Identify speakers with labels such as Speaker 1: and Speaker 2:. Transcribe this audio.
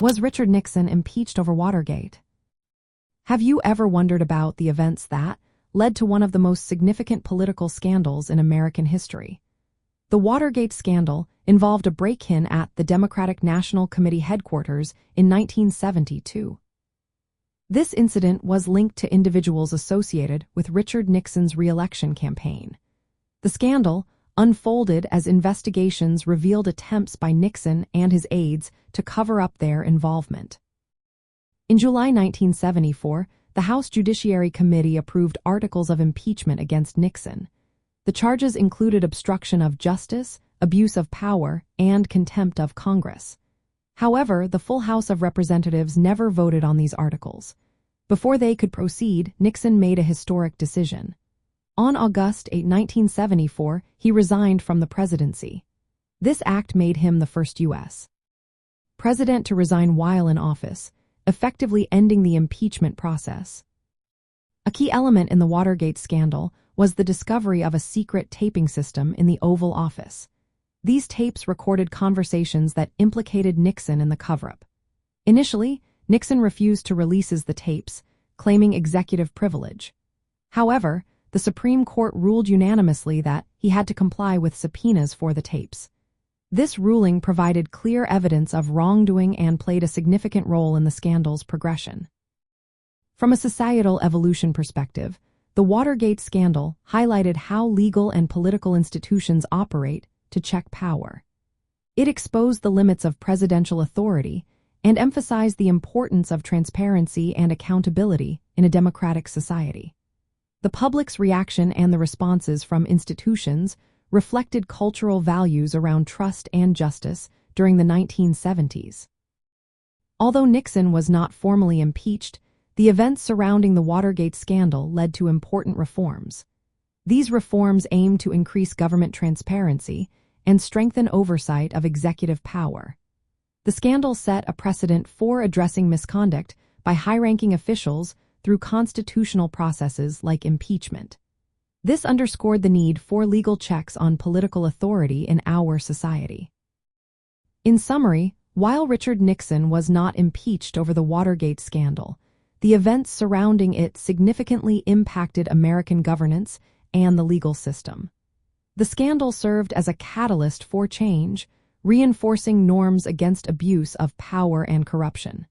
Speaker 1: Was Richard Nixon impeached over Watergate? Have you ever wondered about the events that led to one of the most significant political scandals in American history? The Watergate scandal involved a break-in at the Democratic National Committee headquarters in 1972. This incident was linked to individuals associated with Richard Nixon's re-election campaign. The scandal unfolded as investigations revealed attempts by Nixon and his aides to cover up their involvement. In July 1974, the House Judiciary Committee approved articles of impeachment against Nixon. The charges included obstruction of justice, abuse of power, and contempt of Congress. However, the full House of Representatives never voted on these articles. Before they could proceed, Nixon made a historic decision. On August 8, 1974, he resigned from the presidency. This act made him the first U.S. president to resign while in office, effectively ending the impeachment process. A key element in the Watergate scandal was the discovery of a secret taping system in the Oval Office. These tapes recorded conversations that implicated Nixon in the cover-up. Initially, Nixon refused to release the tapes, claiming executive privilege. However, the Supreme Court ruled unanimously that he had to comply with subpoenas for the tapes. This ruling provided clear evidence of wrongdoing and played a significant role in the scandal's progression. From a societal evolution perspective, the Watergate scandal highlighted how legal and political institutions operate to check power. It exposed the limits of presidential authority and emphasized the importance of transparency and accountability in a democratic society. The public's reaction and the responses from institutions reflected cultural values around trust and justice during the 1970s. Although Nixon was not formally impeached, the events surrounding the Watergate scandal led to important reforms. These reforms aimed to increase government transparency and strengthen oversight of executive power. The scandal set a precedent for addressing misconduct by high-ranking officials through constitutional processes like impeachment. This underscored the need for legal checks on political authority in our society. In summary, while Richard Nixon was not impeached over the Watergate scandal, the events surrounding it significantly impacted American governance and the legal system. The scandal served as a catalyst for change, reinforcing norms against abuse of power and corruption.